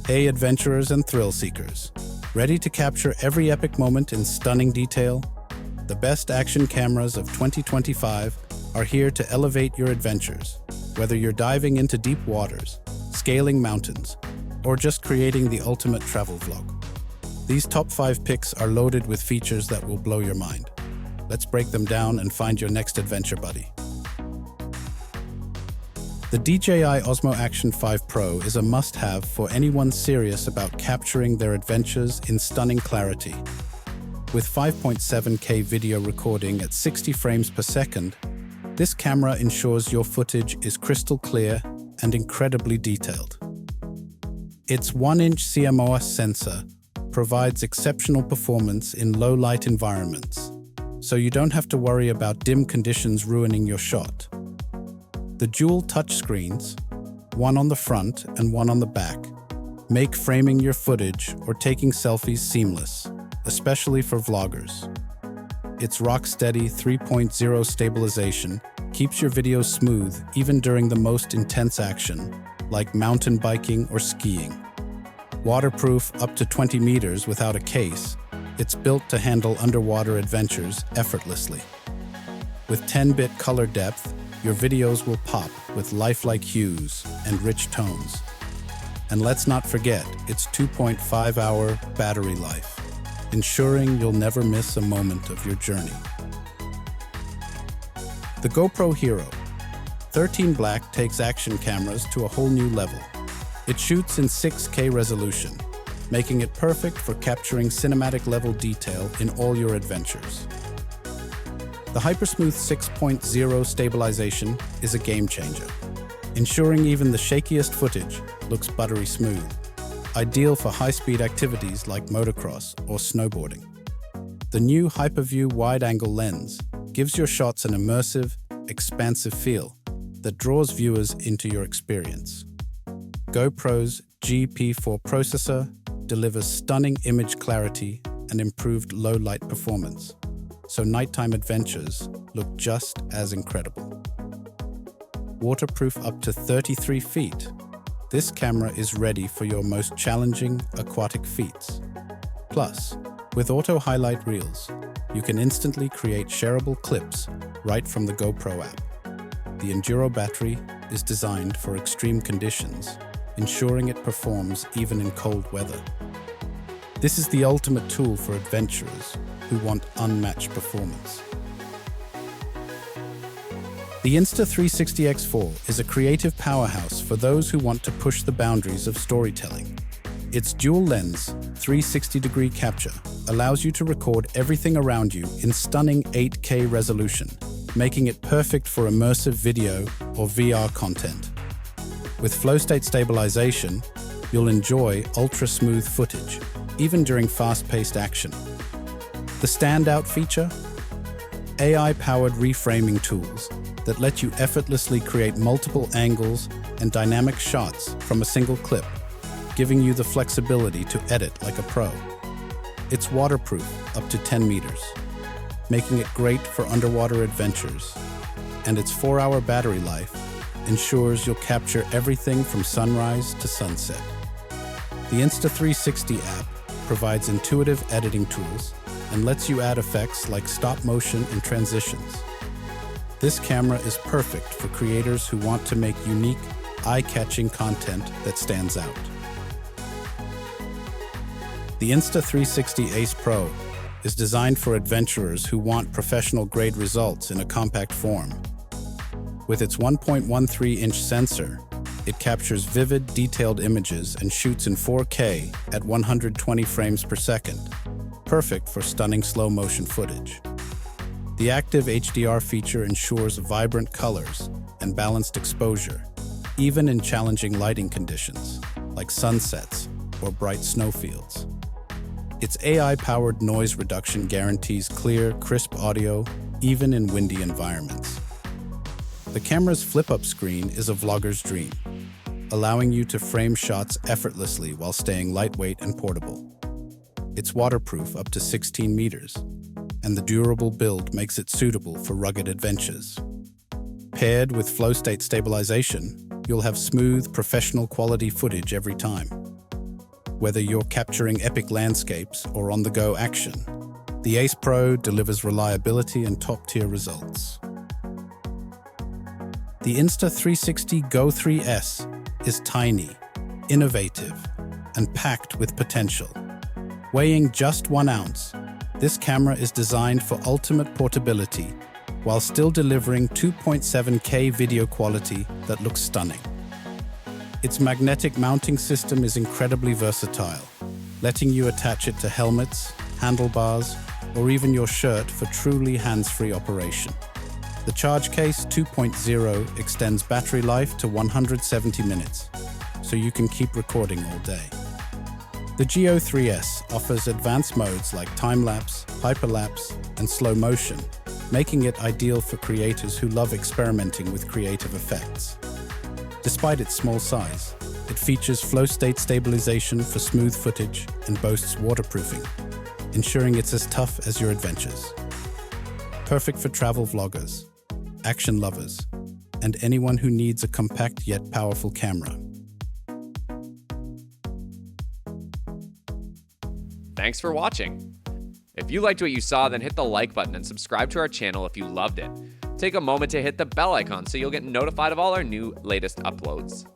Hey adventurers and thrill seekers, ready to capture every epic moment in stunning detail? The best action cameras of 2025 are here to elevate your adventures, whether you're diving into deep waters, scaling mountains, or just creating the ultimate travel vlog. These top 5 picks are loaded with features that will blow your mind. Let's break them down and find your next adventure buddy. The DJI Osmo Action 5 Pro is a must-have for anyone serious about capturing their adventures in stunning clarity. With 5.7K video recording at 60 frames per second, this camera ensures your footage is crystal clear and incredibly detailed. Its 1-inch CMOS sensor provides exceptional performance in low-light environments, so you don't have to worry about dim conditions ruining your shot. The dual touchscreens, one on the front and one on the back, make framing your footage or taking selfies seamless, especially for vloggers. Its rock-steady 3.0 stabilization keeps your videos smooth even during the most intense action, like mountain biking or skiing. Waterproof up to 20 meters without a case, it's built to handle underwater adventures effortlessly. With 10-bit color depth, your videos will pop with lifelike hues and rich tones. And let's not forget its 2.5-hour battery life, ensuring you'll never miss a moment of your journey. The GoPro Hero 13 Black takes action cameras to a whole new level. It shoots in 6K resolution, making it perfect for capturing cinematic-level detail in all your adventures. The Hypersmooth 6.0 stabilization is a game-changer, ensuring even the shakiest footage looks buttery smooth, ideal for high-speed activities like motocross or snowboarding. The new HyperView wide-angle lens gives your shots an immersive, expansive feel that draws viewers into your experience. GoPro's G-P4 processor delivers stunning image clarity and improved low-light performance, so nighttime adventures look just as incredible. Waterproof up to 33 feet, this camera is ready for your most challenging aquatic feats. Plus, with auto highlight reels, you can instantly create shareable clips right from the GoPro app. The Enduro battery is designed for extreme conditions, ensuring it performs even in cold weather. This is the ultimate tool for adventurers who want unmatched performance. The Insta360 X4 is a creative powerhouse for those who want to push the boundaries of storytelling. Its dual-lens, 360-degree capture allows you to record everything around you in stunning 8K resolution, making it perfect for immersive video or VR content. With flow-state stabilization, you'll enjoy ultra-smooth footage, even during fast-paced action. The standout feature? AI-powered reframing tools that let you effortlessly create multiple angles and dynamic shots from a single clip, giving you the flexibility to edit like a pro. It's waterproof up to 10 meters, making it great for underwater adventures. And its 4-hour battery life ensures you'll capture everything from sunrise to sunset. The Insta360 app provides intuitive editing tools and lets you add effects like stop motion and transitions. This camera is perfect for creators who want to make unique, eye-catching content that stands out. The Insta360 Ace Pro is designed for adventurers who want professional-grade results in a compact form. With its 1.13-inch sensor, it captures vivid, detailed images and shoots in 4K at 120 frames per second, perfect for stunning slow-motion footage. The active HDR feature ensures vibrant colors and balanced exposure, even in challenging lighting conditions, like sunsets or bright snowfields. Its AI-powered noise reduction guarantees clear, crisp audio, even in windy environments. The camera's flip-up screen is a vlogger's dream, allowing you to frame shots effortlessly while staying lightweight and portable. It's waterproof up to 16 meters, and the durable build makes it suitable for rugged adventures. Paired with flow-state stabilization, you'll have smooth, professional quality footage every time. whether you're capturing epic landscapes or on-the-go action. The Ace Pro delivers reliability and top-tier results. The Insta360 GO 3S is tiny, innovative, and packed with potential. Weighing just 1 ounce, this camera is designed for ultimate portability while still delivering 2.7K video quality that looks stunning. Its magnetic mounting system is incredibly versatile, letting you attach it to helmets, handlebars, or even your shirt for truly hands-free operation. The Charge Case 2.0 extends battery life to 170 minutes, so you can keep recording all day. The GO 3S offers advanced modes like time-lapse, hyperlapse, and slow motion, making it ideal for creators who love experimenting with creative effects. Despite its small size, it features flow state stabilization for smooth footage and boasts waterproofing, ensuring it's as tough as your adventures. Perfect for travel vloggers, action lovers, and anyone who needs a compact yet powerful camera. Thanks for watching. If you liked what you saw, then hit the like button and subscribe to our channel if you loved it. Take a moment to hit the bell icon so you'll get notified of all our latest uploads.